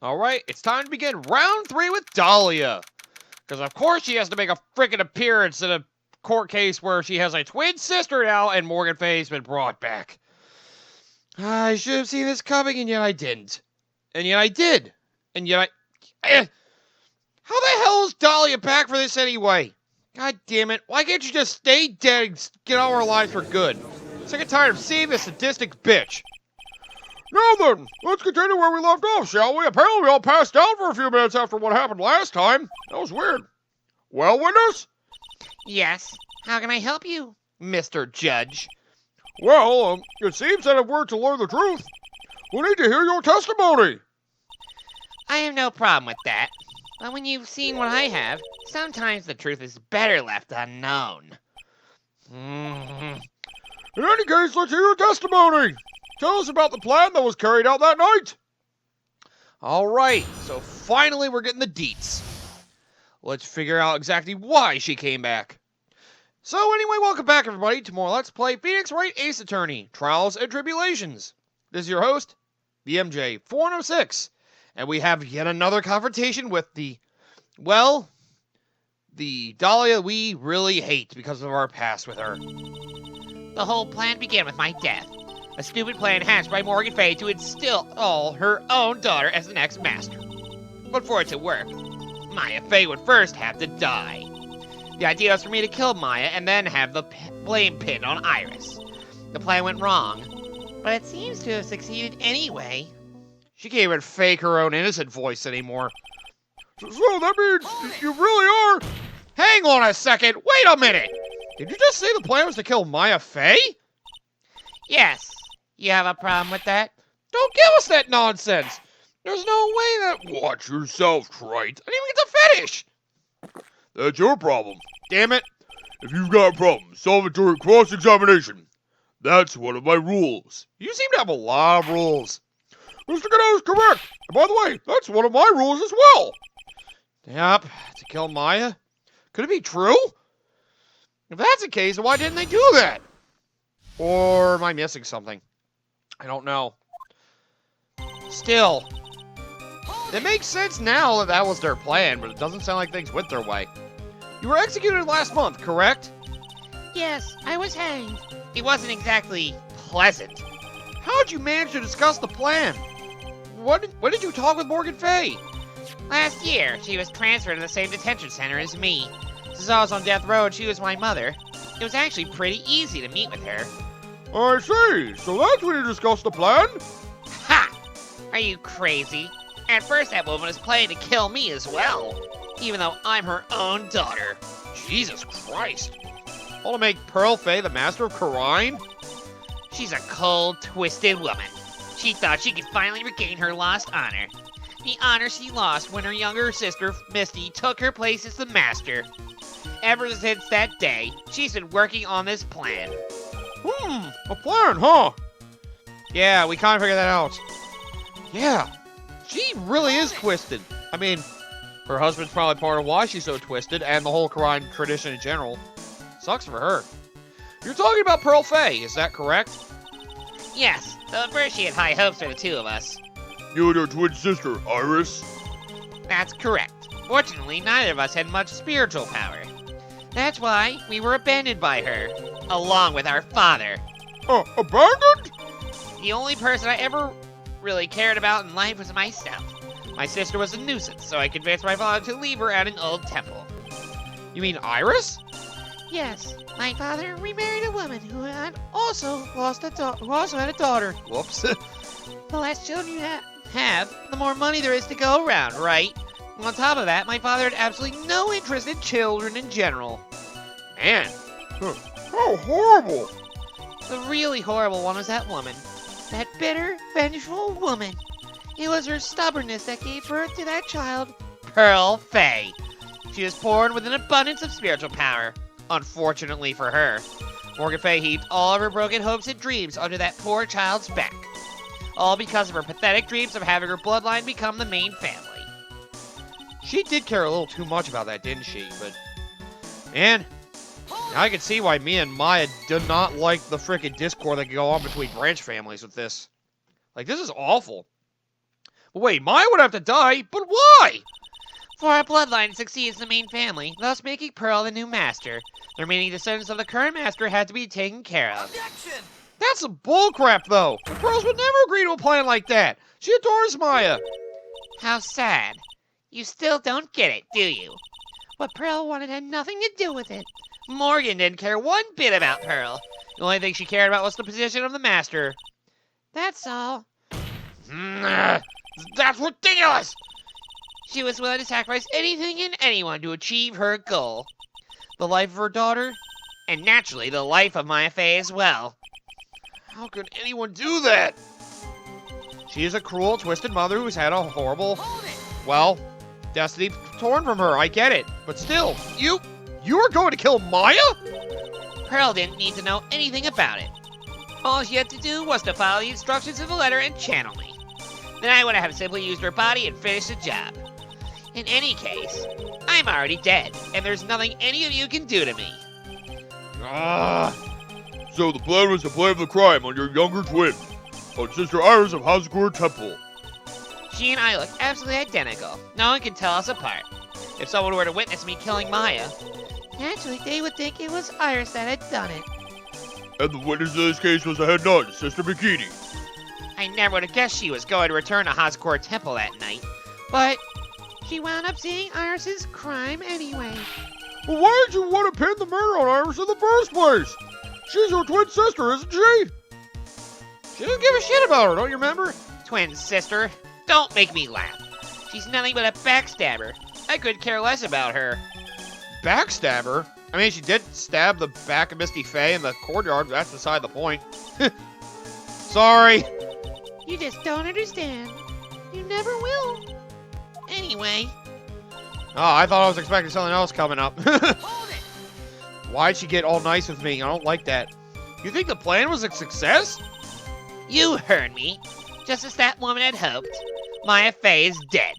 Alright, it's time to begin round 3 with Dahlia. Because of course she has to make a freaking appearance in a court case where she has a twin sister now and Morgan Faye's been brought back. I should have seen this coming and yet I didn't. And yet I did. And yet how the hell is Dahlia back for this anyway? God damn it. Why can't you just stay dead and get out of our lives for good? Sick and tired of seeing this sadistic bitch. Now then, let's continue where we left off, shall we? Apparently we all passed out for a few minutes after what happened last time. That was weird. Well, witness? Yes. How can I help you, Mr. Judge? Well, it seems that if we're to learn the truth, we need to hear your testimony. I have no problem with that. But when you've seen what I have, sometimes the truth is better left unknown. In any case, let's hear your testimony. Tell us about the plan that was carried out that night. All right, so finally we're getting the deets. Let's figure out exactly why she came back. So anyway, welcome back everybody to more Let's Play Phoenix Wright Ace Attorney, Trials and Tribulations. This is your host, BMJ406, and we have yet another confrontation with the Dahlia we really hate because of our past with her. The whole plan began with my death. A stupid plan hatched by Morgan Faye to install her own daughter as the next master. But for it to work, Maya Faye would first have to die. The idea was for me to kill Maya and then have the blame pinned on Iris. The plan went wrong, but it seems to have succeeded anyway. She can't even fake her own innocent voice anymore. So that means you really are... Hang on a second, wait a minute! Did you just say the plan was to kill Maya Faye? Yes. You have a problem with that? Don't give us that nonsense! There's no way that... Watch yourself, Trite. I didn't even get to finish! That's your problem. Damn it. If you've got a problem, solve it during cross-examination. That's one of my rules. You seem to have a lot of rules. Mr. Gano is correct. And by the way, that's one of my rules as well. Yep, to kill Maya? Could it be true? If that's the case, why didn't they do that? Or am I missing something? I don't know. Still, it makes sense now that that was their plan, but it doesn't sound like things went their way. You were executed last month, correct? Yes, I was hanged. It wasn't exactly pleasant. How'd you manage to discuss the plan? When did you talk with Morgan Faye? Last year, she was transferred to the same detention center as me. Since I was on death row and she was my mother, it was actually pretty easy to meet with her. I see. So that's when you discussed the plan? Ha! Are you crazy? At first, that woman was planning to kill me as well, even though I'm her own daughter. Jesus Christ. All to make Pearl Faye the master of Karine? She's a cold, twisted woman. She thought she could finally regain her lost honor. The honor she lost when her younger sister, Misty, took her place as the master. Ever since that day, she's been working on this plan. A plan, huh? Yeah, we kind of figured that out. Yeah, she really is twisted. I mean, her husband's probably part of why she's so twisted, and the whole Karine tradition in general. Sucks for her. You're talking about Pearl Faye, is that correct? Yes, though at first she had high hopes for the two of us. You and her twin sister, Iris? That's correct. Fortunately, neither of us had much spiritual power. That's why we were abandoned by her, along with our father. Abandoned? The only person I ever really cared about in life was myself. My sister was a nuisance, so I convinced my father to leave her at an old temple. You mean Iris? Yes, my father remarried a woman who had also had a daughter. Whoops. The less children you have, the more money there is to go around, right? On top of that, my father had absolutely no interest in children in general. Man, how horrible. The really horrible one was that woman. That bitter, vengeful woman. It was her stubbornness that gave birth to that child, Pearl Faye. She was born with an abundance of spiritual power. Unfortunately for her, Morgan Faye heaped all of her broken hopes and dreams onto that poor child's back. All because of her pathetic dreams of having her bloodline become the main family. She did care a little too much about that, didn't she? But, man, I can see why me and Maya do not like the frickin' discord that can go on between branch families with this. Like, this is awful. Wait, Maya would have to die, but why? For our bloodline to succeed as the main family, thus making Pearl the new master. The remaining descendants of the current master had to be taken care of. Objection! That's some bullcrap, though. The Pearls would never agree to a plan like that. She adores Maya. How sad. You still don't get it, do you? What Pearl wanted had nothing to do with it. Morgan didn't care one bit about Pearl. The only thing she cared about was the position of the master. That's all. That's ridiculous. She was willing to sacrifice anything and anyone to achieve her goal. The life of her daughter, and naturally the life of Maya Fey as well. How could anyone do that? She is a cruel, twisted mother who's had a horrible, well, destiny torn from her. I get it. But still, you are going to kill Maya? Pearl didn't need to know anything about it. All she had to do was to follow the instructions of the letter and channel me. Then I would have simply used her body and finished the job. In any case, I'm already dead, and there's nothing any of you can do to me. So the plan was to blame the crime on your younger twin, on Sister Iris of Hazgur Temple. She and I look absolutely identical. No one can tell us apart. If someone were to witness me killing Maya, naturally they would think it was Iris that had done it. And the witness of this case was a head nun, Sister Bikini. I never would have guessed she was going to return to Hazgur Temple that night, but she wound up seeing Iris's crime anyway. Well, why did you want to pin the murder on Iris in the first place? She's your twin sister, isn't she? She doesn't give a shit about her, don't you remember? Twin sister, don't make me laugh. She's nothing but a backstabber. I could care less about her. Backstabber? I mean, she did stab the back of Misty Fey in the courtyard, but that's beside the point. Sorry. You just don't understand. You never will. Anyway. Oh, I thought I was expecting something else coming up. Hold it! Why'd she get all nice with me? I don't like that. You think the plan was a success? You heard me. Just as that woman had hoped, Maya Fey is dead.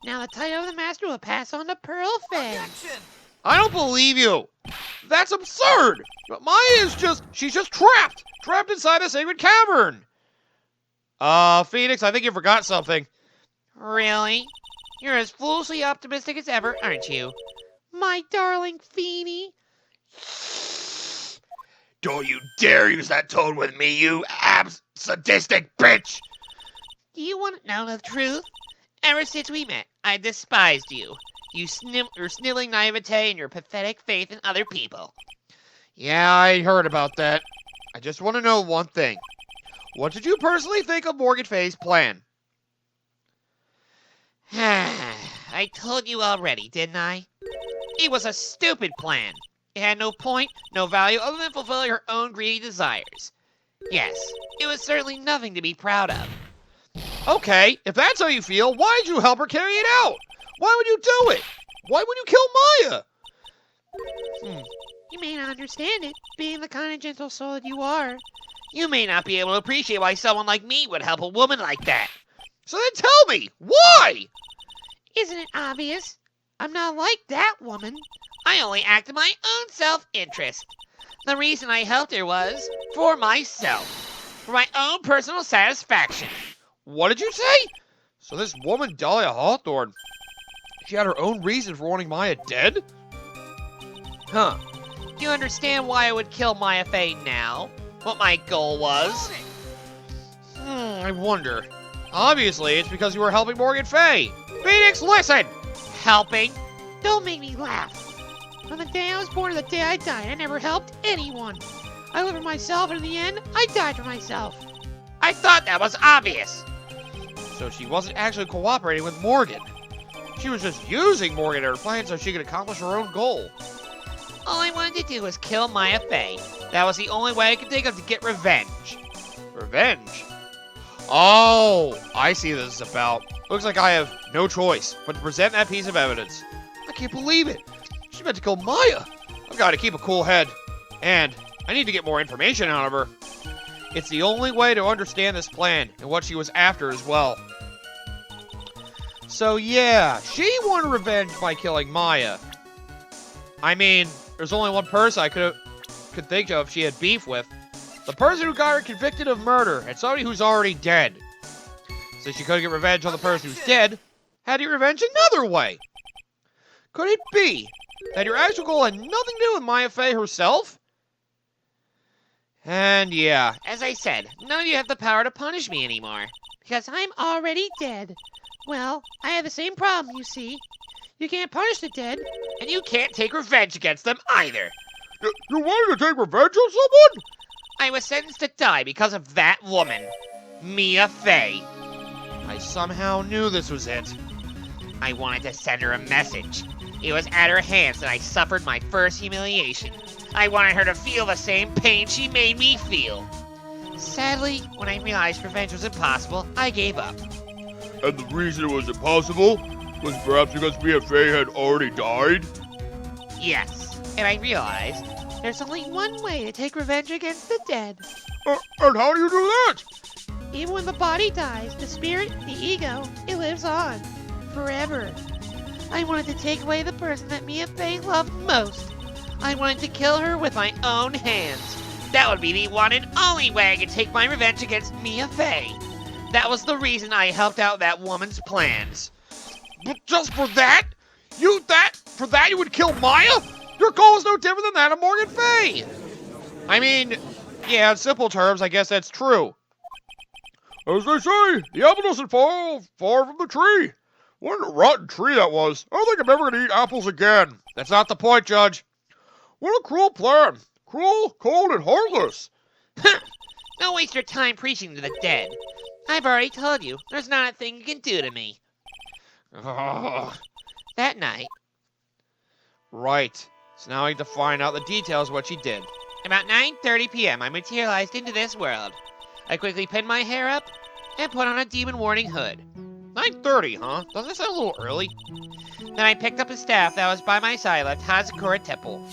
Now the title of the master will pass on to Pearl Fey. Objection! I don't believe you. That's absurd. But Maya is she's just trapped. Trapped inside a sacred cavern. Phoenix, I think you forgot something. Really? You're as foolishly optimistic as ever, aren't you? My darling Feeny. Don't you dare use that tone with me, you sadistic bitch! Do you want to know the truth? Ever since we met, I despised you. Your sniveling naivete and your pathetic faith in other people. Yeah, I heard about that. I just want to know one thing. What did you personally think of Morgan Fey's plan? I told you already, didn't I? It was a stupid plan. It had no point, no value other than fulfilling her own greedy desires. Yes, it was certainly nothing to be proud of. Okay, if that's how you feel, why did you help her carry it out? Why would you do it? Why would you kill Maya? You may not understand it, being the kind of gentle soul that you are. You may not be able to appreciate why someone like me would help a woman like that. So then tell me, why? Isn't it obvious? I'm not like that woman. I only act in my own self-interest. The reason I helped her was for myself. For my own personal satisfaction. What did you say? So this woman, Dahlia Hawthorne, she had her own reason for wanting Maya dead? Huh. Do you understand why I would kill Maya Fey now? What my goal was? I wonder. Obviously, it's because you were helping Morgan Fey. Phoenix, listen! Helping? Don't make me laugh. From the day I was born to the day I died, I never helped anyone. I lived for myself, and in the end, I died for myself. I thought that was obvious. So she wasn't actually cooperating with Morgan. She was just using Morgan in her plan so she could accomplish her own goal. All I wanted to do was kill Maya Fey. That was the only way I could think of to get revenge. Revenge? Oh, I see what this is about. Looks like I have no choice but to present that piece of evidence. I can't believe it. She meant to kill Maya. I've got to keep a cool head. And I need to get more information out of her. It's the only way to understand this plan and what she was after as well. So yeah, she wanted revenge by killing Maya. I mean, there's only one person I could think of she had beef with. The person who got her convicted of murder and somebody who's already dead. Since she couldn't get revenge on the person who's dead, how do you revenge another way? Could it be that your actual goal had nothing to do with Maya Fey herself? And yeah, As I said, none of you have the power to punish me anymore. Because I'm already dead. Well, I have the same problem, you see. You can't punish the dead, and you can't take revenge against them either. You wanted to take revenge on someone? I was sentenced to die because of that woman, Mia Fey. I somehow knew this was it. I wanted to send her a message. It was at her hands that I suffered my first humiliation. I wanted her to feel the same pain she made me feel. Sadly, when I realized revenge was impossible, I gave up. And the reason it was impossible was perhaps because Mia Fey had already died? Yes, and I realized there's only one way to take revenge against the dead. And how do you do that? Even when the body dies, the spirit, the ego, it lives on. Forever. I wanted to take away the person that Mia Fey loved most. I wanted to kill her with my own hands. That would be the one and only way I could take my revenge against Mia Fey. That was the reason I helped out that woman's plans. But just for that? For that you would kill Maya? Your goal is no different than that of Morgan Fey. I mean, yeah, in simple terms, I guess that's true. As they say, the apple doesn't fall far from the tree. What a rotten tree that was. I don't think I'm ever going to eat apples again. That's not the point, Judge. What a cruel plan. Cruel, cold, and heartless. Don't waste your time preaching to the dead. I've already told you, there's not a thing you can do to me. That night. Right. So now I need to find out the details of what she did. About 9:30 p.m., I materialized into this world. I quickly pinned my hair up and put on a demon warning hood. 9:30, huh? Doesn't that sound a little early? Then I picked up a staff that was by my side and left Hazakura Temple.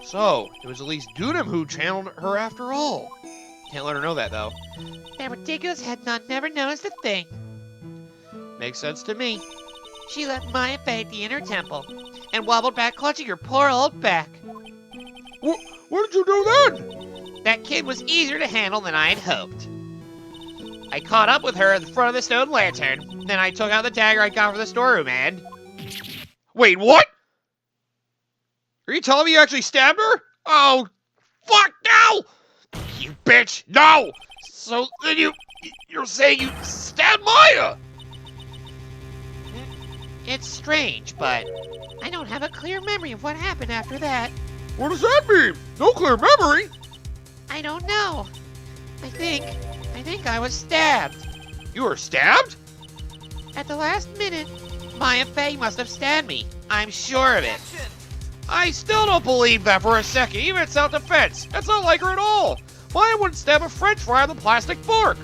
So, it was at least Dunham who channeled her after all. Can't let her know that, though. That ridiculous head nut never noticed a thing. Makes sense to me. She left Maya Fey at the inner temple and wobbled back clutching her poor old back. What did you do then? That kid was easier to handle than I had hoped. I caught up with her in front of the stone lantern, then I took out the dagger I got from the storeroom and... Wait, what? Are you telling me you actually stabbed her? Oh, fuck, no! You bitch, no! So then you're saying you stabbed Maya? It's strange, but I don't have a clear memory of what happened after that. What does that mean? No clear memory? I don't know. I think I was stabbed. You were stabbed? At the last minute, Maya Fey must have stabbed me. I'm sure of it. I still don't believe that for a second, even in self-defense. That's not like her at all. Maya wouldn't stab a french fry with a plastic fork.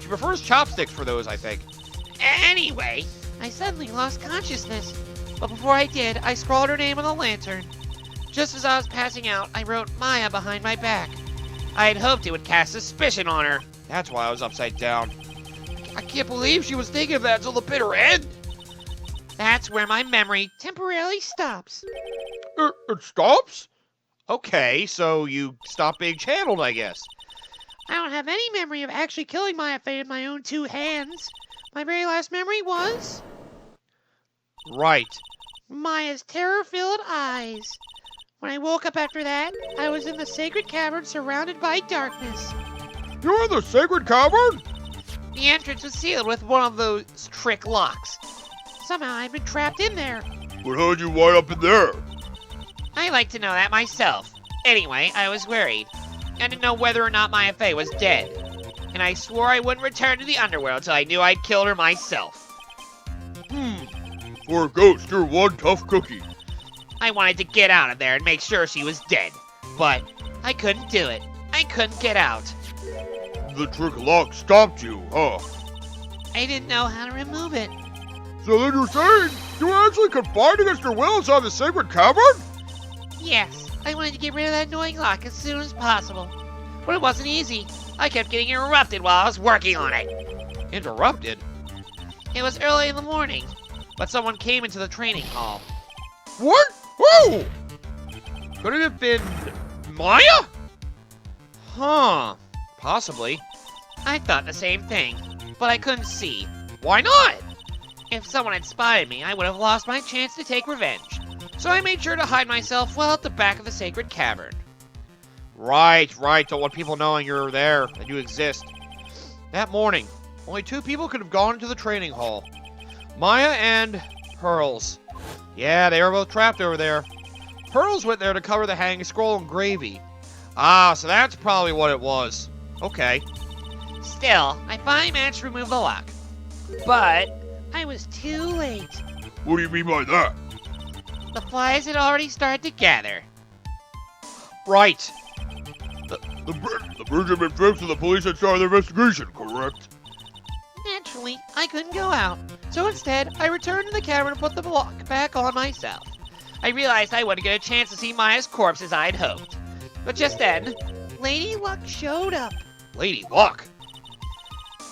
She prefers chopsticks for those, I think. Anyway, I suddenly lost consciousness. But before I did, I scrawled her name on the lantern. Just as I was passing out, I wrote Maya behind my back. I had hoped it would cast suspicion on her. That's why I was upside down. I can't believe she was thinking of that till the bitter end. That's where my memory temporarily stops. It stops? Okay, so you stopped being channeled, I guess. I don't have any memory of actually killing Maya Fey with my own two hands. My very last memory was... Right. Maya's terror-filled eyes. When I woke up after that, I was in the sacred cavern surrounded by darkness. You're in the sacred cavern? The entrance was sealed with one of those trick locks. Somehow I'd been trapped in there. But how'd you wind up in there? I like to know that myself. Anyway, I was worried. I didn't know whether or not Maya Fey was dead. And I swore I wouldn't return to the underworld till I knew I'd killed her myself. For a ghost, you're one tough cookie. I wanted to get out of there and make sure she was dead. But I couldn't do it. I couldn't get out. The trick lock stopped you, huh? I didn't know how to remove it. So then you're saying you were actually confined against your will inside the sacred cavern? Yes, I wanted to get rid of that annoying lock as soon as possible. But it wasn't easy. I kept getting interrupted while I was working on it. Interrupted? It was early in the morning, but someone came into the training hall. What? Who? Could it have been Maya? Huh. Possibly. I thought the same thing, but I couldn't see. Why not? If someone had spotted me, I would have lost my chance to take revenge. So I made sure to hide myself well at the back of the sacred cavern. Right. Don't want people knowing you're there and you exist. That morning, only 2 people could have gone into the training hall. Maya and Pearls. Yeah, they were both trapped over there. Pearls went there to cover the hanging scroll in gravy. Ah, so that's probably what it was. Okay. Still, I finally managed to remove the lock. But I was too late. What do you mean by that? The flies had already started to gather. Right. The bridge had been fixed and the police had started their investigation, correct? Naturally, I couldn't go out. So instead, I returned to the cavern and put the block back on myself. I realized I wouldn't get a chance to see Maya's corpse as I'd hoped. But just then, Lady Luck showed up. Lady Luck.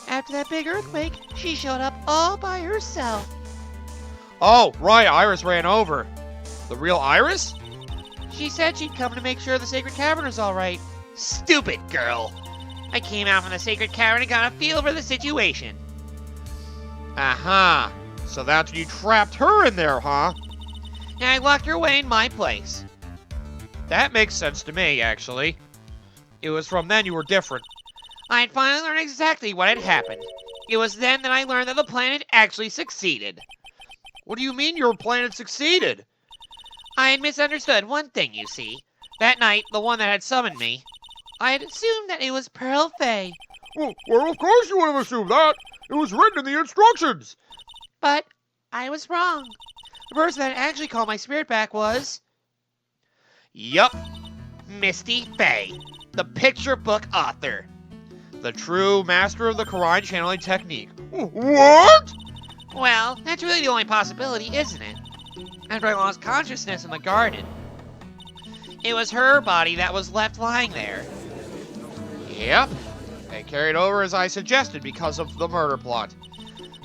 After that big earthquake, she showed up all by herself. Oh, right, Iris ran over. The real Iris? She said she'd come to make sure the sacred cavern was all right. Stupid girl. I came out from the sacred cavern and got a feel for the situation. Aha. So that's when you trapped her in there, huh? And I locked her away in my place. That makes sense to me, actually. It was from then you were different. I had finally learned exactly what had happened. It was then that I learned that the plan had actually succeeded. What do you mean your plan had succeeded? I had misunderstood one thing, you see. That night, the one that had summoned me, I had assumed that it was Pearl Fay. Well, of course you would have assumed that. It was written in the instructions. But I was wrong. The person that actually called my spirit back was Yup. Misty Fay, the picture book author. The true master of the Quran channeling technique. What? Well, that's really the only possibility, isn't it? After I lost consciousness in the garden, it was her body that was left lying there. Yep. And carried over as I suggested because of the murder plot.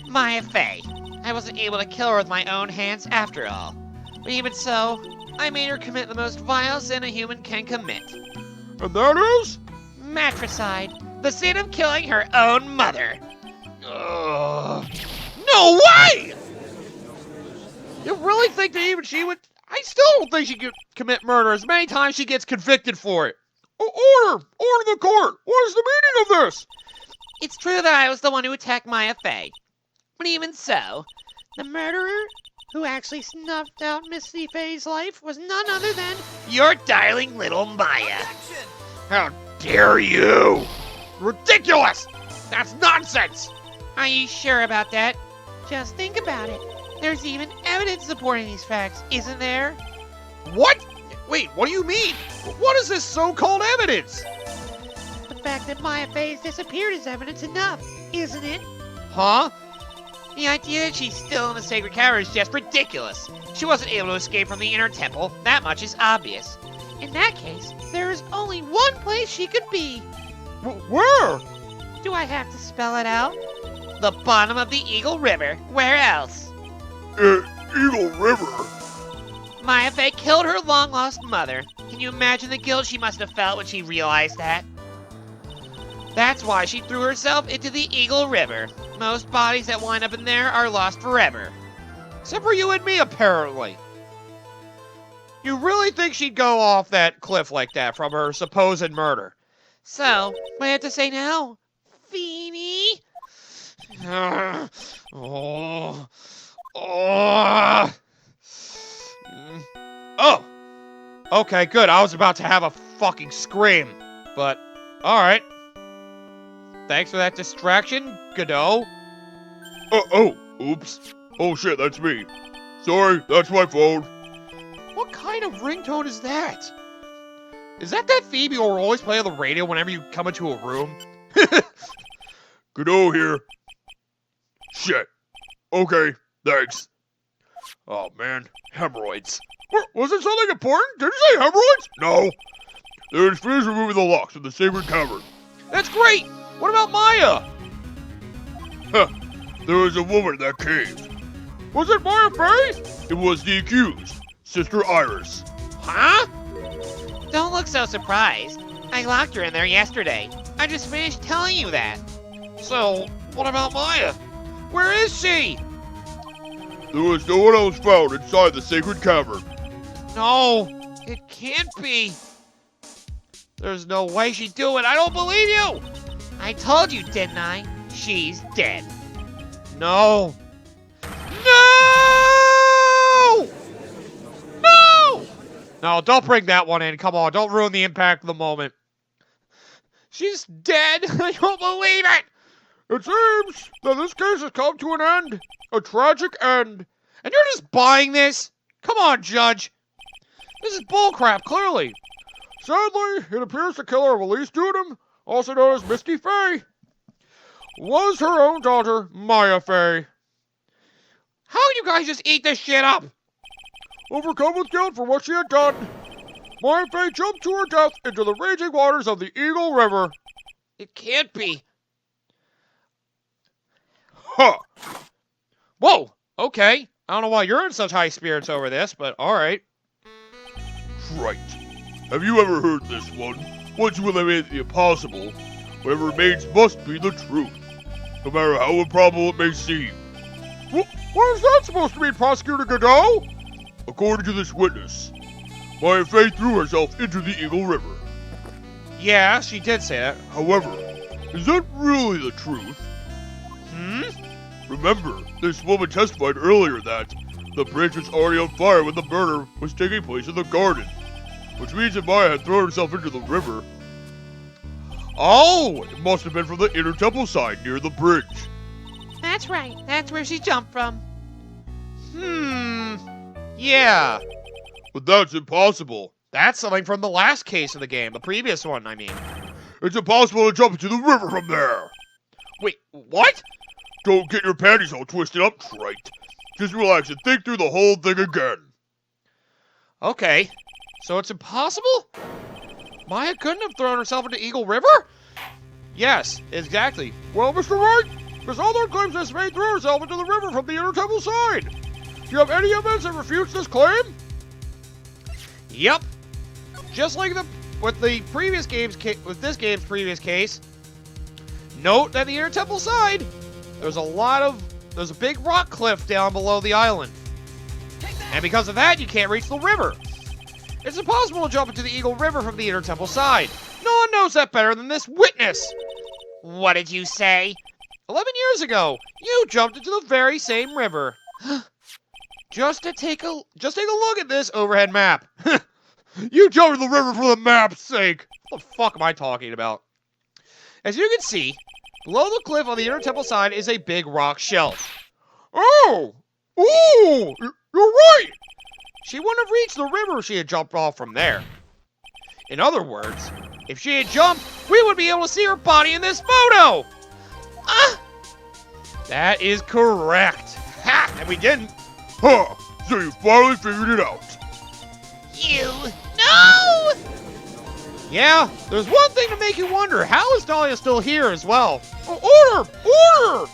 Maya Fay. I wasn't able to kill her with my own hands after all. But even so, I made her commit the most vile sin a human can commit. And that is? Matricide. The sin of killing her own mother. Ugh. No way! You really think that even she would... I still don't think she could commit murder as many times she gets convicted for it. Order the court. What is the meaning of this? It's true that I was the one who attacked Maya Fay. But even so, the murderer who actually snuffed out Misty Fay's life was none other than your darling little Maya. How dare you! Ridiculous! That's nonsense! Are you sure about that? Just think about it. There's even evidence supporting these facts, isn't there? What? Wait, what do you mean? What is this so-called evidence? The fact that Maya Fay has disappeared is evidence enough, isn't it? Huh? The idea that she's still in the sacred cavern is just ridiculous. She wasn't able to escape from the inner temple. That much is obvious. In that case, there is only one place she could be. Where? Do I have to spell it out? The bottom of the Eagle River. Where else? Eagle River. Maya Fay killed her long-lost mother. Can you imagine the guilt she must have felt when she realized that? That's why she threw herself into the Eagle River. Most bodies that wind up in there are lost forever. Except for you and me, apparently. You really think she'd go off that cliff like that from her supposed murder? So, what do I have to say now? Feeny? Oh. Okay, good. I was about to have a fucking scream. But, alright. Thanks for that distraction, Godot. Oops. Oh shit, that's me. Sorry, that's my phone. What kind of ringtone is that? Is that Phoebe will always play on the radio whenever you come into a room? Godot here. Shit. Okay, thanks. Oh man, hemorrhoids. Was it something important? Did you say hemorrhoids? No. They just finished removing the locks in the sacred cavern. That's great! What about Maya? Huh. There was a woman in that cave. Was it Maya Fay? It was the accused, Sister Iris. Huh? Don't look so surprised. I locked her in there yesterday. I just finished telling you that. So, what about Maya? Where is she? There was no one else found inside the sacred cavern. No, it can't be. There's no way she'd do it. I don't believe you. I told you, didn't I? She's dead. No. No! No! No, don't bring that one in. Come on, don't ruin the impact of the moment. She's dead. I don't believe it. It seems that this case has come to an end. A tragic end. And you're just buying this? Come on, Judge. This is bullcrap, clearly. Sadly, it appears the killer of Elise Dudum, also known as Misty Fey, was her own daughter, Maya Fey. How can you guys just eat this shit up? Overcome with guilt for what she had done, Maya Fey jumped to her death into the raging waters of the Eagle River. It can't be. Ha! Whoa, okay. I don't know why you're in such high spirits over this, but alright. Right. Have you ever heard this one? Once you eliminate the impossible, whatever remains must be the truth, no matter how improbable it may seem. What is that supposed to mean, Prosecutor Godot? According to this witness, Maya Fey threw herself into the Eagle River. Yeah, she did say that. However, is that really the truth? Remember, this woman testified earlier that the bridge was already on fire when the murder was taking place in the garden, which means that Maya had thrown herself into the river. Oh, it must have been from the inner temple side near the bridge. That's right. That's where she jumped from. Yeah. But that's impossible. That's something from the last case of the game, the previous one, I mean. It's impossible to jump into the river from there. Wait, what? Don't get your panties all twisted up, trite. Just relax and think through the whole thing again. Okay, so it's impossible? Maya couldn't have thrown herself into Eagle River? Yes, exactly. Well, Mr. Wright, Miss Hawthorne claims Miss May threw herself into the river from the inner temple side. Do you have any evidence that refutes this claim? Yep. Just like with this game's previous case. Note that the inner temple side, there's a big rock cliff down below the island. And because of that, you can't reach the river. It's impossible to jump into the Eagle River from the inner temple side. No one knows that better than this witness. What did you say? 11 years ago, you jumped into the very same river. Just take a look at this overhead map. You jumped in the river for the map's sake. What the fuck am I talking about? As you can see, below the cliff on the inner temple side is a big rock shelf. Oh! Ooh! You're right! She wouldn't have reached the river if she had jumped off from there. In other words, if she had jumped, we would be able to see her body in this photo! That is correct. Ha! And we didn't. Huh! So you finally figured it out. You... No! Yeah, there's one thing to make you wonder. How is Dahlia still here as well? Order! Order!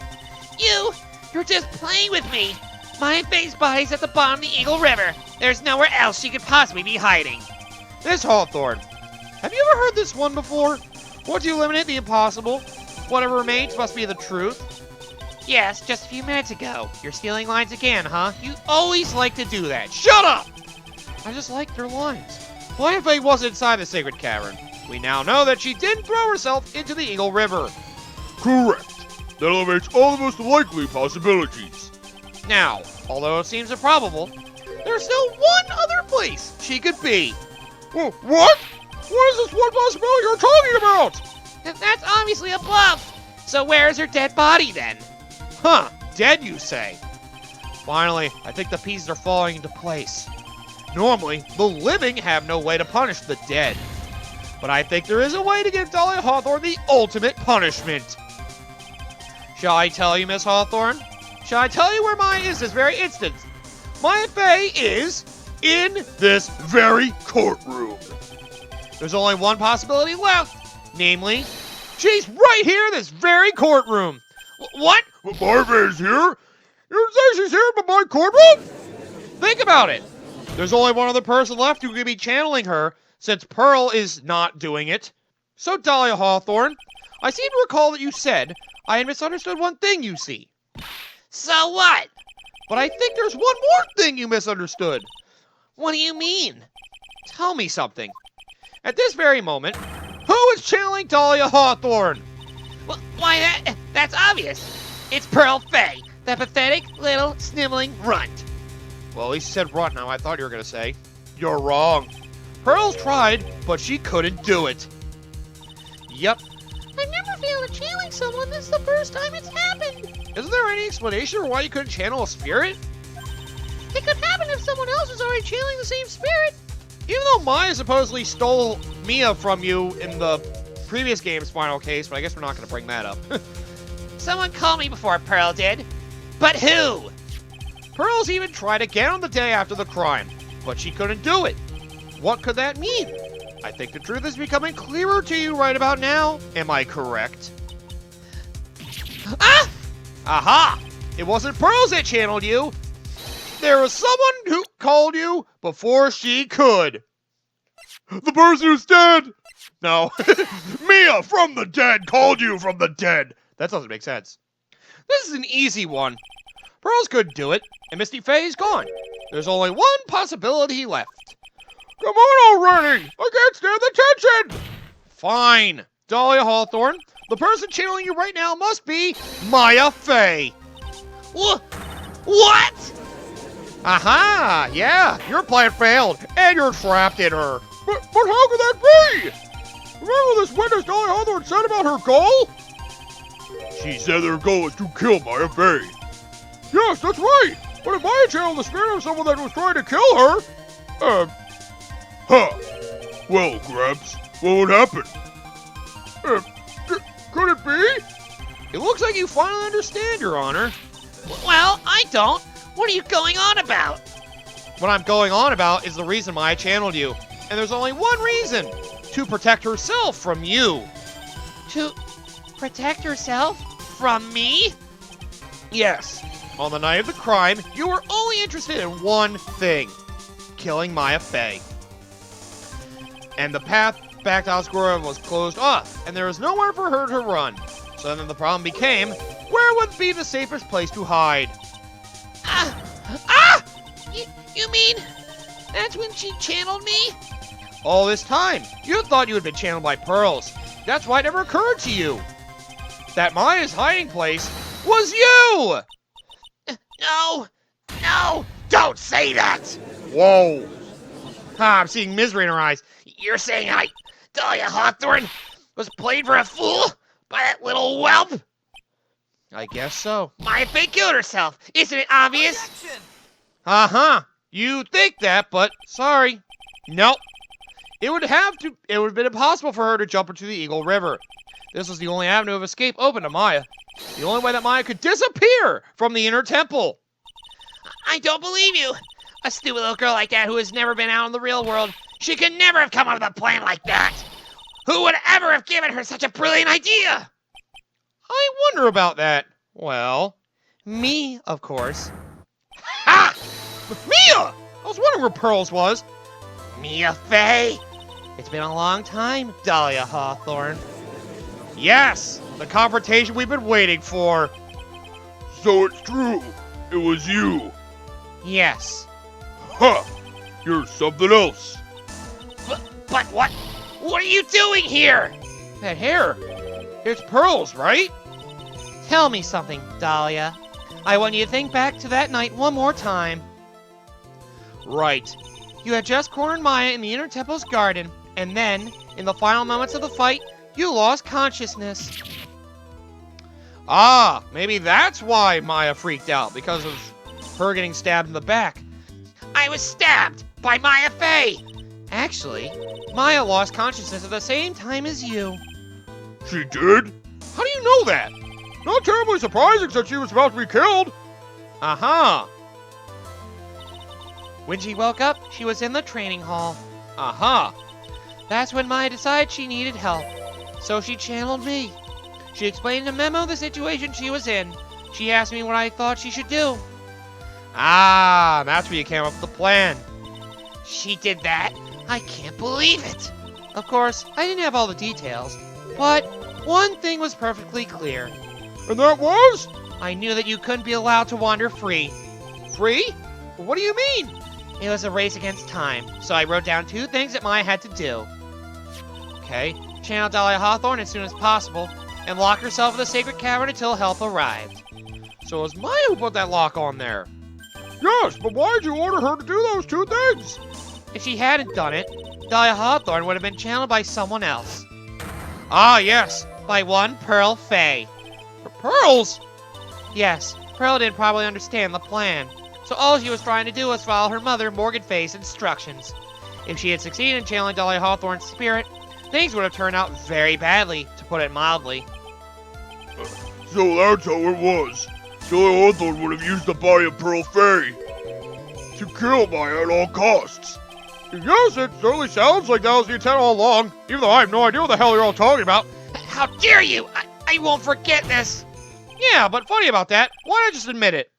You're just playing with me. My face body's at the bottom of the Eagle River. There's nowhere else she could possibly be hiding. Miss Hawthorne, have you ever heard this one before? Once you eliminate the impossible, whatever remains must be the truth. Yes, just a few minutes ago. You're stealing lines again, huh? You always like to do that. Shut up! I just liked her lines. Maya Fey wasn't inside the sacred cavern. We now know that she didn't throw herself into the Eagle River. Correct. That eliminates all the most likely possibilities. Now, although it seems improbable, there's still one other place she could be. What? What is this one possibility you're talking about? That's obviously a bluff. So where's her dead body then? Huh, dead you say? Finally, I think the pieces are falling into place. Normally, the living have no way to punish the dead. But I think there is a way to give Dahlia Hawthorne the ultimate punishment. Shall I tell you, Miss Hawthorne? Shall I tell you where Maya is this very instant? Maya Fey is in this very courtroom. There's only one possibility left. Namely, she's right here in this very courtroom. What? Maya Fey is here? You say she's here in my courtroom? Think about it. There's only one other person left who could be channeling her, since Pearl is not doing it. So, Dahlia Hawthorne, I seem to recall that you said I had misunderstood one thing, you see. So what? But I think there's one more thing you misunderstood. What do you mean? Tell me something. At this very moment, who is channeling Dahlia Hawthorne? Well, why, that's obvious. It's Pearl Fay, that pathetic little sniveling runt. Well, at least you said runt now. I thought you were going to say. You're wrong. Pearl's tried, but she couldn't do it. Yep. I've never failed at channeling someone. This is the first time it's happened. Isn't there any explanation for why you couldn't channel a spirit? It could happen if someone else was already channeling the same spirit. Even though Maya supposedly stole Mia from you in the previous game's final case, but I guess we're not going to bring that up. Someone called me before Pearl did. But who? Pearl's even tried again on the day after the crime, but she couldn't do it. What could that mean? I think the truth is becoming clearer to you right about now. Am I correct? Ah! Aha! It wasn't Pearls that channeled you. There was someone who called you before she could. The person who's dead! No. Mia from the dead called you from the dead! That doesn't make sense. This is an easy one. Pearls couldn't do it, and Misty Faye's gone. There's only one possibility left. Come on already! I can't stand the tension! Fine. Dahlia Hawthorne, the person channeling you right now must be Maya Faye. What? Aha! Yeah, your plan failed, and you're trapped in her. But how could that be? Remember this witness Dahlia Hawthorne said about her goal? She said her goal was to kill Maya Faye. Yes, that's right! But if Maya channeled the spirit of someone that was trying to kill her... Well, Grabs, what would happen? Could it be? It looks like you finally understand, Your Honor. Well, I don't. What are you going on about? What I'm going on about is the reason Maya channeled you. And there's only one reason. To protect herself from you. To protect herself from me? Yes. On the night of the crime, you were only interested in one thing. Killing Maya Faye. And the path back to Oscura was closed off, and there was nowhere for her to run. So then the problem became, where would be the safest place to hide? You mean that's when she channeled me? All this time, you thought you had been channeled by Pearls. That's why it never occurred to you that Maya's hiding place was you! No, don't say that! Whoa. I'm seeing misery in her eyes. You're saying Dahlia Hawthorne was played for a fool by that little whelp? I guess so. Maya Faye killed herself. Isn't it obvious? Uh-huh. You think that, but sorry. Nope. It would have been impossible for her to jump into the Eagle River. This was the only avenue of escape open to Maya. The only way that Maya could disappear from the inner temple. I don't believe you. A stupid little girl like that who has never been out in the real world. She could never have come up with a plan like that. Who would ever have given her such a brilliant idea? I wonder about that. Well, me, of course. Ha! Mia! I was wondering where Pearls was. Mia Faye? It's been a long time, Dahlia Hawthorne. Yes! The confrontation we've been waiting for. So it's true. It was you. Yes. Ha! You're something else. But what? What are you doing here? That hair. It's Pearls, right? Tell me something, Dahlia. I want you to think back to that night one more time. Right. You had just cornered Maya in the Inner Temple's garden, and then, in the final moments of the fight, you lost consciousness. Ah, maybe that's why Maya freaked out, because of her getting stabbed in the back. I was stabbed by Maya Faye. Actually, Maya lost consciousness at the same time as you. She did? How do you know that? Not terribly surprising since she was about to be killed. Aha. When she woke up, she was in the training hall. Aha. That's when Maya decided she needed help. So she channeled me. She explained in a memo the situation she was in. She asked me what I thought she should do. Ah, that's where you came up with the plan. She did that? I can't believe it. Of course, I didn't have all the details, but one thing was perfectly clear. And that was? I knew that you couldn't be allowed to wander free. Free? What do you mean? It was a race against time, so I wrote down 2 things that Maya had to do. Okay. Channel Dahlia Hawthorne as soon as possible, and lock herself in the sacred cavern until help arrived. So it was Maya who put that lock on there. Yes, but why did you order her to do those 2 things? If she hadn't done it, Dahlia Hawthorne would have been channeled by someone else. Ah, yes. By one Pearl Fay. Pearls? Yes, Pearl didn't probably understand the plan, so all she was trying to do was follow her mother, Morgan Fay's instructions. If she had succeeded in channeling Dahlia Hawthorne's spirit, things would have turned out very badly, to put it mildly. So that's how it was. Dahlia Hawthorne would have used the body of Pearl Fay to kill Maya at all costs. Yes, it certainly sounds like that was the intent all along, even though I have no idea what the hell you're all talking about. How dare you! I won't forget this! Yeah, but funny about that, why not just admit it?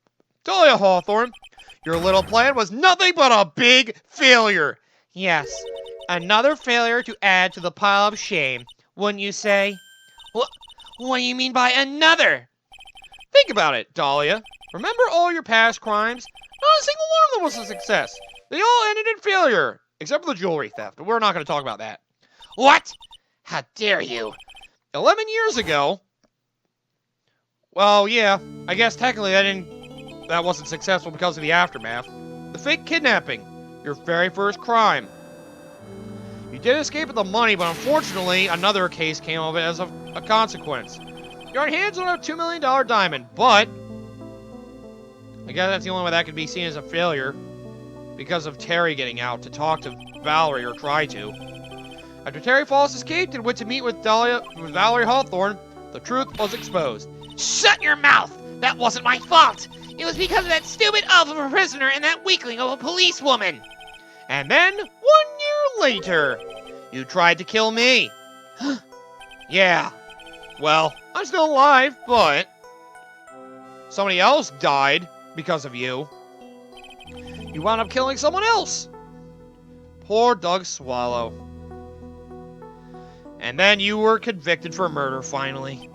Dahlia Hawthorne, your little plan was nothing but a big failure. Yes, another failure to add to the pile of shame, wouldn't you say? What do you mean by another? Think about it, Dahlia. Remember all your past crimes? Not a single one of them was a success. They all ended in failure, except for the jewelry theft, but we're not going to talk about that. What? How dare you? 11 years ago... Well, yeah, I guess technically that wasn't successful because of the aftermath. The fake kidnapping, your very first crime. You did escape with the money, but unfortunately, another case came of it as a consequence. You're on hands on a $2 million diamond, but I guess that's the only way that could be seen as a failure, because of Terry getting out to talk to Valerie, or try to. After Terry Falls escaped and went to meet with Valerie Hawthorne, the truth was exposed. Shut your mouth! That wasn't my fault! It was because of that stupid elf of a prisoner and that weakling of a policewoman! And then, 1 year later, you tried to kill me. Yeah. Well, I'm still alive, but somebody else died because of you. You wound up killing someone else. Poor Doug Swallow. And then you were convicted for murder, finally.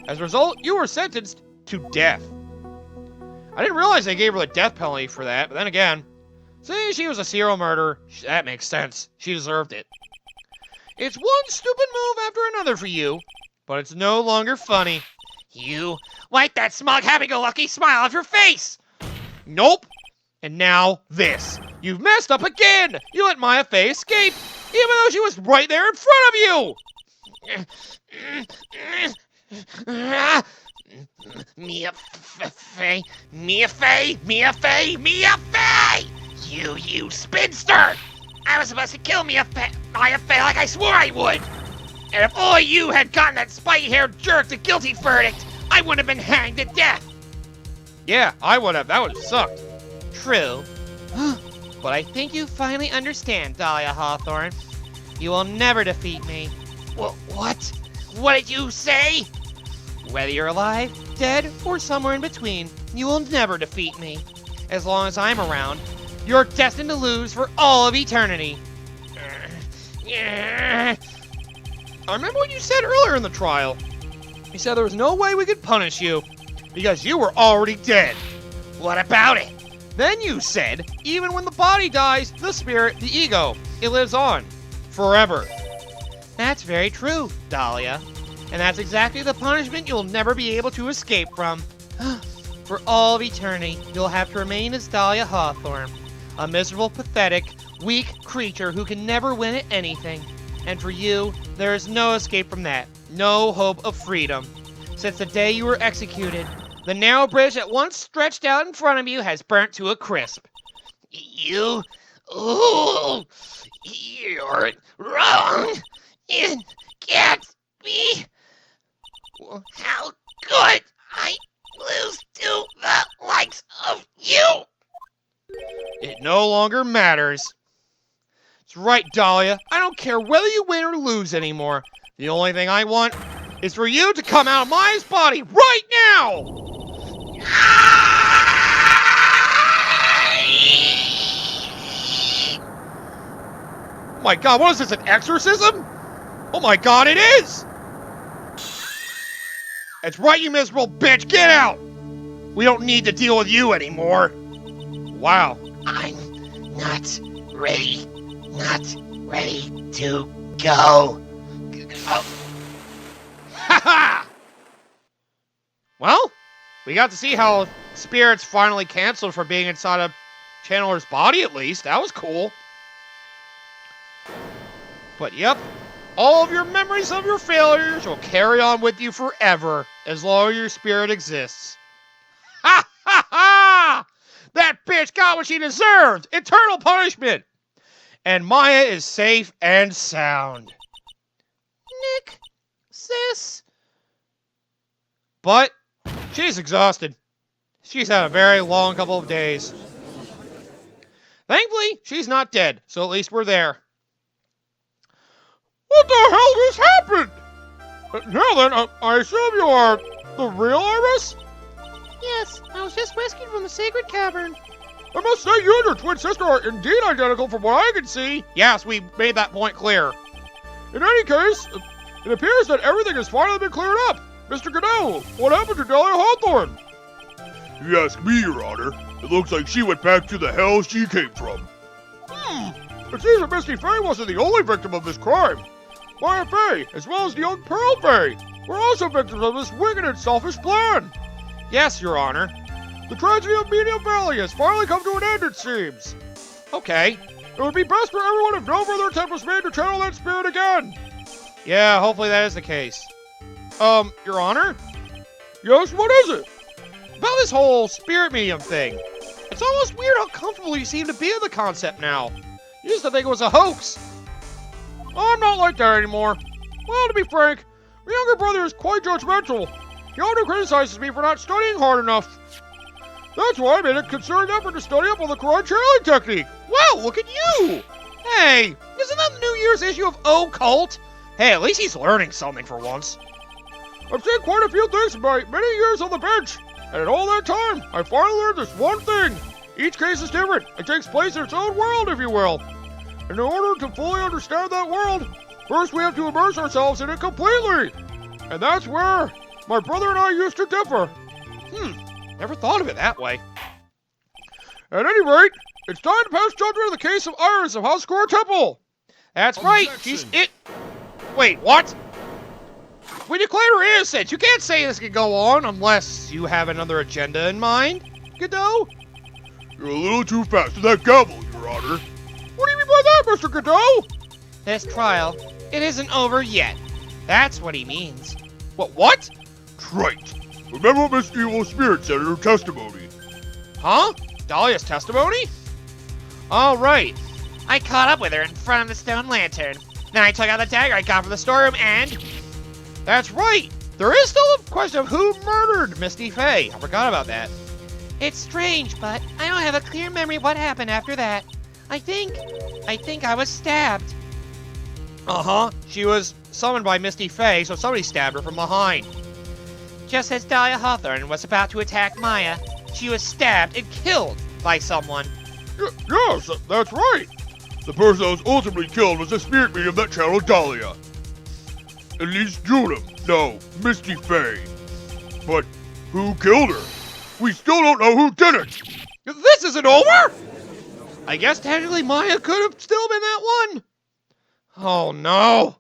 As a result, you were sentenced to death. I didn't realize they gave her the death penalty for that, but then again, seeing she was a serial murderer, that makes sense. She deserved it. It's one stupid move after another for you, but it's no longer funny. You wipe that smug, happy-go-lucky smile off your face! Nope. And now this. You've messed up again! You let Maya Fey escape, even though she was right there in front of you! Mia Fey! You spinster! I was supposed to kill Maya Fey like I swore I would! And if only you had gotten that spiky-haired jerk the guilty verdict, I would have been hanged to death! Yeah, I would have. That would have sucked. True. But I think you finally understand, Dahlia Hawthorne. You will never defeat me. What? What did you say? Whether you're alive, dead, or somewhere in between, you will never defeat me. As long as I'm around, you're destined to lose for all of eternity. I remember what you said earlier in the trial. You said there was no way we could punish you because you were already dead. What about it? Then you said, even when the body dies, the spirit, the ego, it lives on. Forever. That's very true, Dahlia. And that's exactly the punishment you'll never be able to escape from. For all of eternity, you'll have to remain as Dahlia Hawthorne, a miserable, pathetic, weak creature who can never win at anything. And for you, there is no escape from that, no hope of freedom. Since the day you were executed, the narrow bridge that once stretched out in front of you has burnt to a crisp. You're wrong. It can't be. How could I lose to the likes of you? It no longer matters. It's right, Dahlia. I don't care whether you win or lose anymore. The only thing I want is for you to come out of Maya's body right now! Oh my god, what is this, an exorcism? Oh my god, it is! That's right, you miserable bitch, get out! We don't need to deal with you anymore. Wow. I'm not ready to go. Ha! Well, we got to see how spirits finally canceled for being inside a channeler's body, at least. That was cool. But yep, all of your memories of your failures will carry on with you forever, as long as your spirit exists. Ha ha ha! That bitch got what she deserved! Eternal punishment! And Maya is safe and sound. Nick, sis. But she's exhausted. She's had a very long couple of days. Thankfully, she's not dead, so at least we're there. What the hell just happened? Now then, I assume you are the real Iris? Yes, I was just rescued from the sacred cavern. I must say you and your twin sister are indeed identical from what I can see. Yes, we made that point clear. In any case, it appears that everything has finally been cleared up. Mr. Godot, what happened to Dahlia Hawthorne? If you ask me, Your Honor, it looks like she went back to the hell she came from. It seems that Misty Faye wasn't the only victim of this crime. Maya Faye, as well as the young Pearl Faye, were also victims of this wicked and selfish plan. Yes, Your Honor. The tragedy of Medium Valley has finally come to an end, it seems. Okay. It would be best for everyone if no further attempt was made to channel that spirit again. Yeah, hopefully that is the case. Your Honor? Yes, what is it? About this whole spirit medium thing. It's almost weird how comfortable you seem to be with the concept now. You used to think it was a hoax. I'm not like that anymore. Well, to be frank, my younger brother is quite judgmental. He often criticizes me for not studying hard enough. That's why I made a concerted effort to study up on the correct channeling technique. Wow, look at you! Hey, isn't that the New Year's issue of Occult? Hey, at least he's learning something for once. I've seen quite a few things in my many years on the bench, and in all that time, I finally learned this one thing. Each case is different. It takes place in its own world, if you will. And in order to fully understand that world, first we have to immerse ourselves in it completely. And that's where my brother and I used to differ. Never thought of it that way. At any rate, it's time to pass judgment in the case of Iris of House Square Temple. That's right, she's it. Wait, what? We declared her innocent. You can't say this can go on unless you have another agenda in mind, Godot. You're a little too fast to that gavel, Your Honor. What do you mean by that, Mr. Godot? This trial, it isn't over yet. That's what he means. What? Trite. Remember what Miss Evil Spirit said in her testimony. Huh? Dahlia's testimony? All right. I caught up with her in front of the stone lantern. Then I took out the dagger I got from the storeroom and... That's right. There is still a question of who murdered Misty Faye. I forgot about that. It's strange, but I don't have a clear memory of what happened after that. I think I was stabbed. Uh-huh. She was summoned by Misty Faye, so somebody stabbed her from behind. Just as Dahlia Hawthorne was about to attack Maya, she was stabbed and killed by someone. Yes, that's right. The person that was ultimately killed was the spirit medium that channeled Dahlia. At least Judah, no, Misty Faye. But who killed her? We still don't know who did it. This isn't over? I guess technically Maya could have still been that one. Oh no.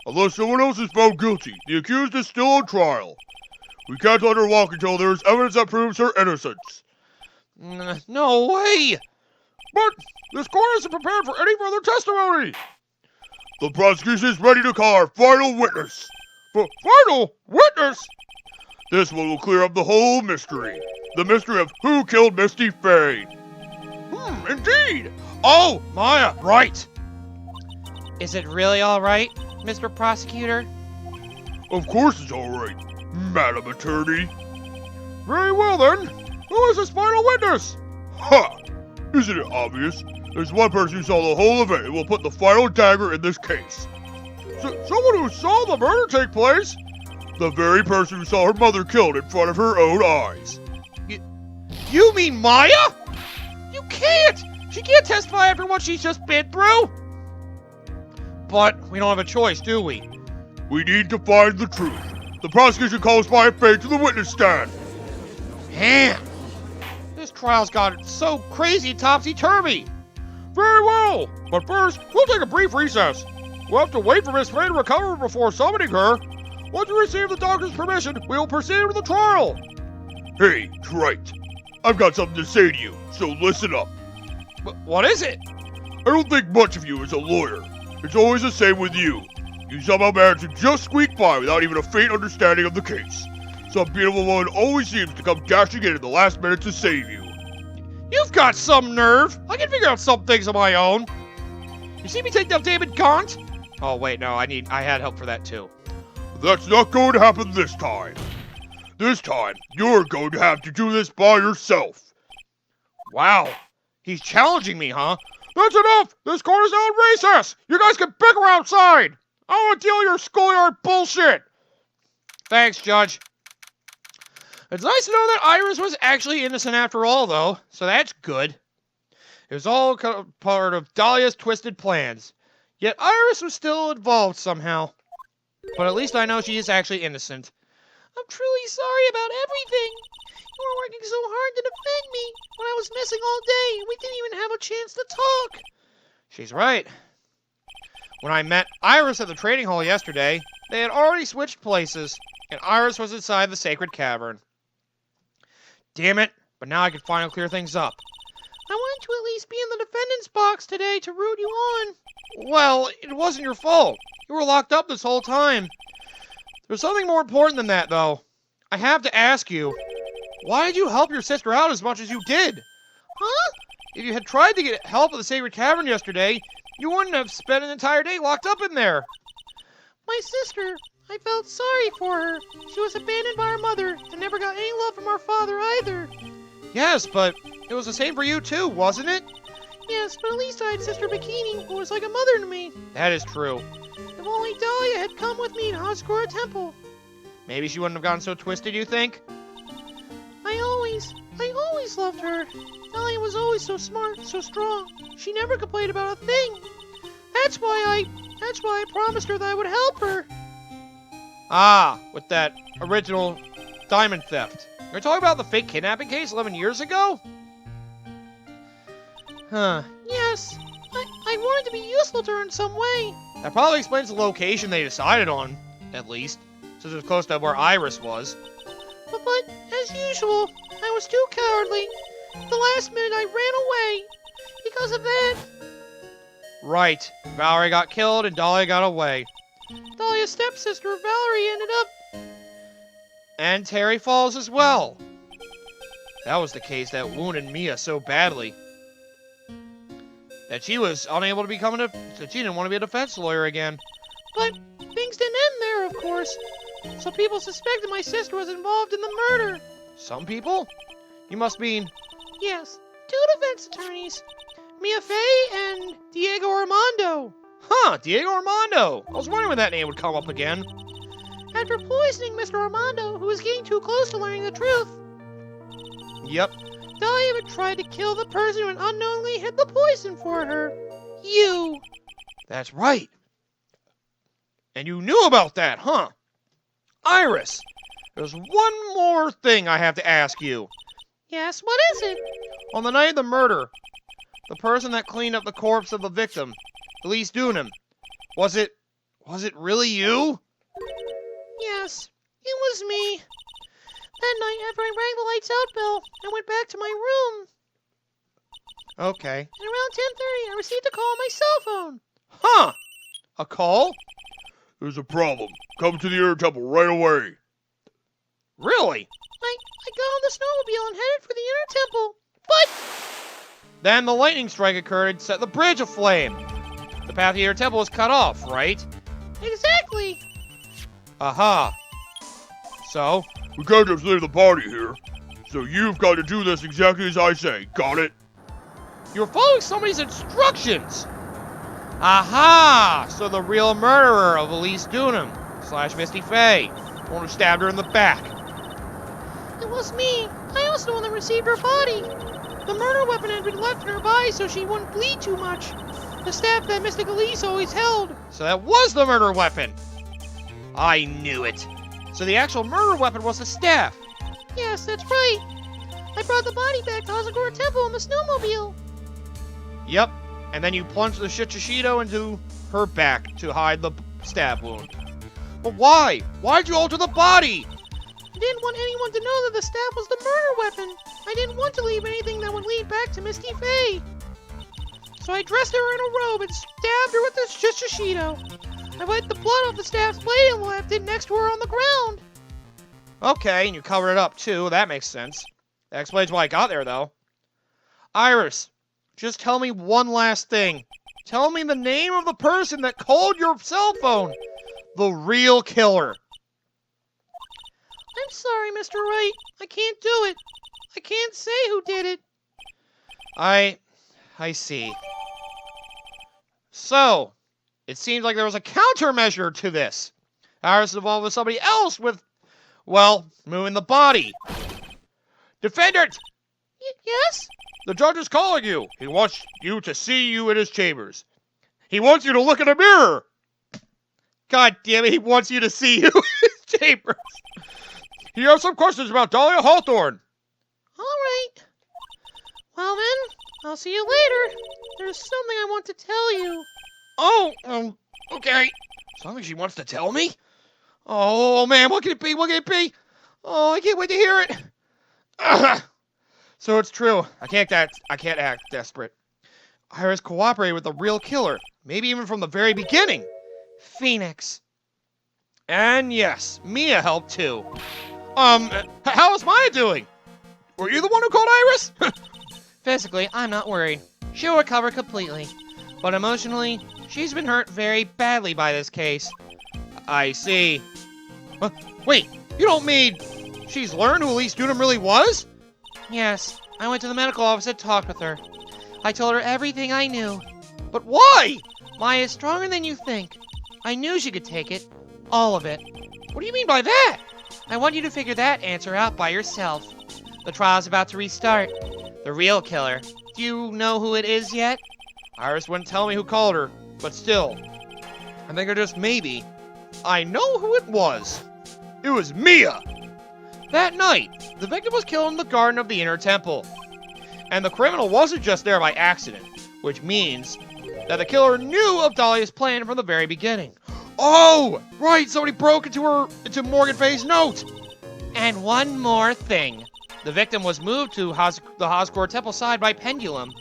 Unless someone else is found guilty, the accused is still on trial. We can't let her walk until there is evidence that proves her innocence. No way. But this court isn't prepared for any further testimony. The prosecution is ready to call our final witness. Final witness? This one will clear up the whole mystery. The mystery of who killed Misty Faye. Indeed. Oh, Maya, right. Is it really all right, Mr. Prosecutor? Of course it's all right, Madam Attorney. Very well then. Who is this final witness? Ha! Isn't it obvious? There's one person who saw the whole event and will put the final dagger in this case. Someone who saw the murder take place? The very person who saw her mother killed in front of her own eyes. You mean Maya? You can't! She can't testify after what she's just been through! But we don't have a choice, do we? We need to find the truth. The prosecution calls Maya Faye to the witness stand. Man, this trial's got so crazy topsy-turvy. Very well, but first, we'll take a brief recess. We'll have to wait for Miss Faye to recover before summoning her. Once we receive the doctor's permission, we will proceed with the trial. Hey, Trite, I've got something to say to you, so listen up. What is it? I don't think much of you as a lawyer. It's always the same with you. You somehow manage to just squeak by without even a faint understanding of the case. Some beautiful woman always seems to come dashing in at the last minute to save you. You've got some nerve. I can figure out some things on my own. You see me take down David Gaunt? Oh, wait, no, I had help for that, too. That's not going to happen this time. This time, you're going to have to do this by yourself. Wow. He's challenging me, huh? That's enough! This court is now in recess! You guys can bicker outside! I don't want to deal with your schoolyard bullshit! Thanks, Judge. It's nice to know that Iris was actually innocent after all, though, so that's good. It was all part of Dahlia's twisted plans. Yet Iris was still involved somehow. But at least I know she is actually innocent. I'm truly sorry about everything. You were working so hard to defend me when I was missing all day, and we didn't even have a chance to talk. She's right. When I met Iris at the trading hall yesterday, they had already switched places, and Iris was inside the sacred cavern. Damn it, but now I can finally clear things up. I wanted to at least be in the defendant's box today to root you on. Well, it wasn't your fault. You were locked up this whole time. There's something more important than that, though. I have to ask you, why did you help your sister out as much as you did? Huh? If you had tried to get help at the Sacred Cavern yesterday, you wouldn't have spent an entire day locked up in there. My sister, I felt sorry for her. She was abandoned by her mother and never got any love from her father either. Yes, but it was the same for you too, wasn't it? Yes, but at least I had Sister Bikini, who was like a mother to me. That is true. If only Dahlia had come with me to Oscura Temple. Maybe she wouldn't have gotten so twisted, you think? I always loved her. Dahlia was always so smart, so strong. She never complained about a thing. That's why I promised her that I would help her. Ah, with that original diamond theft. You're talking about the fake kidnapping case 11 years ago? Huh. Yes. I wanted to be useful to her in some way. That probably explains the location they decided on, at least, since it was close to where Iris was. But as usual, I was too cowardly. The last minute I ran away. Because of that. Right. Valerie got killed and Dahlia got away. Dahlia's stepsister, Valerie, ended up... And Terry Falls as well. That was the case that wounded Mia so badly. That she was unable to become that she didn't want to be a defense lawyer again. But things didn't end there, of course. So people suspected my sister was involved in the murder. Some people? You must mean... Yes, 2 defense attorneys. Mia Fey and Diego Armando. Huh, Diego Armando. I was wondering when that name would come up again. After poisoning Mr. Armando, who was getting too close to learning the truth. Yep. Dahlia even tried to kill the person who had unknowingly hid the poison for her. You. That's right. And you knew about that, huh? Iris, there's one more thing I have to ask you. Yes, what is it? On the night of the murder, the person that cleaned up the corpse of the victim, Elise Dunham, was it really you? Yes, it was me. That night, after I rang the lights out bell, I went back to my room. Okay. And around 10:30, I received a call on my cell phone. Huh. A call? There's a problem. Come to the Inner Temple right away. Really? I got on the snowmobile and headed for the Inner Temple, but... Then the lightning strike occurred and set the bridge aflame. The path to the Inner Temple was cut off, right? Exactly. Aha. So? We can't just leave the party here. So you've got to do this exactly as I say. Got it? You're following somebody's instructions. Aha! So the real murderer of Elise Dunham / Misty Fey, the one who stabbed her in the back. It was me. I was the one that received her body. The murder weapon had been left in her body so she wouldn't bleed too much. The staff that Mystic Elise always held. So that was the murder weapon. I knew it. So the actual murder weapon was the staff. Yes, that's right. I brought the body back to Hazagora Temple in the snowmobile. Yep. And then you plunged the Shishito into her back to hide the stab wound. But why? Why'd you alter the body? I didn't want anyone to know that the stab was the murder weapon. I didn't want to leave anything that would lead back to Misty Faye. So I dressed her in a robe and stabbed her with the Shishito. I wiped the blood off the stab's blade and left it next to her on the ground. Okay, and you covered it up too. That makes sense. That explains why I got there, though. Iris, just tell me one last thing. Tell me the name of the person that called your cell phone the real killer. I'm sorry, Mr. Wright. I can't do it. I can't say who did it. I see. So, it seems like there was a countermeasure to this. Iris involved with somebody else with, well, moving the body. Defendant! Yes? The judge is calling you. He wants you to see you in his chambers. He wants you to look in a mirror. God damn it, he wants you to see you in his chambers. He has some questions about Dahlia Hawthorne. All right. Well then, I'll see you later. There's something I want to tell you. Oh, okay. Something she wants to tell me? Oh, man, what can it be? What can it be? Oh, I can't wait to hear it. So it's true. I can't act desperate. Iris cooperated with the real killer, maybe even from the very beginning. Phoenix. And yes, Mia helped too. How is Maya doing? Were you the one who called Iris? Physically, I'm not worried. She'll recover completely. But emotionally, she's been hurt very badly by this case. I see. Wait, you don't mean she's learned who Elise Dunham really was? Yes, I went to the medical office and talked with her. I told her everything I knew. But why? Maya is stronger than you think. I knew she could take it. All of it. What do you mean by that? I want you to figure that answer out by yourself. The trial's about to restart. The real killer. Do you know who it is yet? Iris wouldn't tell me who called her, but still. I think maybe, I know who it was. It was Mia! That night, the victim was killed in the garden of the Inner Temple. And the criminal wasn't just there by accident, which means that the killer knew of Dahlia's plan from the very beginning. Oh, right, somebody broke into Morgan Faye's note. And one more thing. The victim was moved to the Hazagora Temple side by pendulum.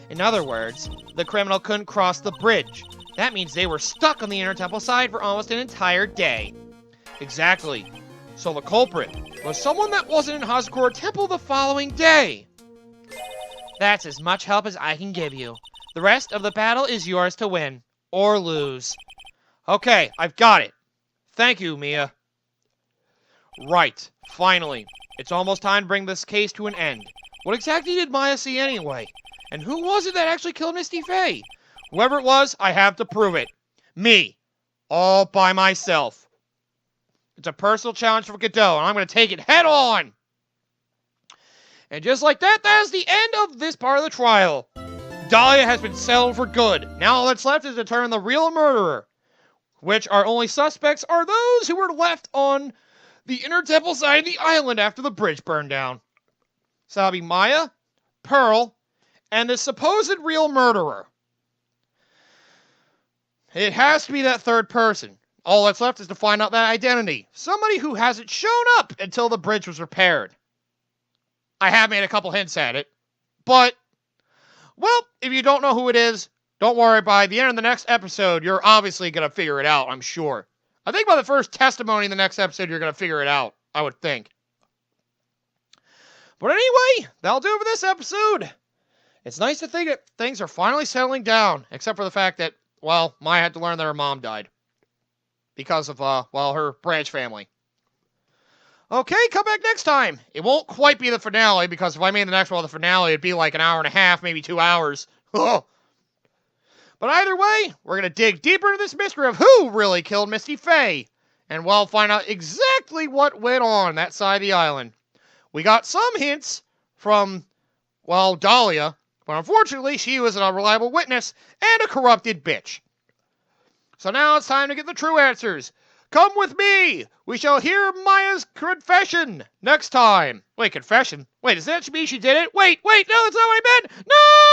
In other words, the criminal couldn't cross the bridge. That means they were stuck on the Inner Temple side for almost an entire day. Exactly. So the culprit was someone that wasn't in Hazagora Temple the following day. That's as much help as I can give you. The rest of the battle is yours to win. Or lose. Okay, I've got it. Thank you, Mia. Right, finally. It's almost time to bring this case to an end. What exactly did Maya see anyway? And who was it that actually killed Misty Faye? Whoever it was, I have to prove it. Me. All by myself. It's a personal challenge for Godot, and I'm going to take it head on. And just like that, that is the end of this part of the trial. Dahlia has been settled for good. Now all that's left is to determine the real murderer, which our only suspects are those who were left on the Inner Temple side of the island after the bridge burned down. So that'll be Maya, Pearl, and the supposed real murderer. It has to be that third person. All that's left is to find out that identity. Somebody who hasn't shown up until the bridge was repaired. I have made a couple hints at it. But, well, if you don't know who it is, don't worry. By the end of the next episode, you're obviously going to figure it out, I'm sure. I think by the first testimony in the next episode, you're going to figure it out, I would think. But anyway, that'll do it for this episode. It's nice to think that things are finally settling down, except for the fact that, well, Maya had to learn that her mom died. Because of, well, her branch family. Okay, come back next time. It won't quite be the finale, because if I made the next one the finale, it'd be like an hour and a half, maybe 2 hours. But either way, we're going to dig deeper into this mystery of who really killed Misty Faye. And we'll find out exactly what went on that side of the island. We got some hints from, well, Dahlia. But unfortunately, she was an unreliable witness and a corrupted bitch. So now it's time to get the true answers. Come with me. We shall hear Maya's confession next time. Wait, confession? Wait, does that mean she did it? Wait, no, that's not what I meant. No!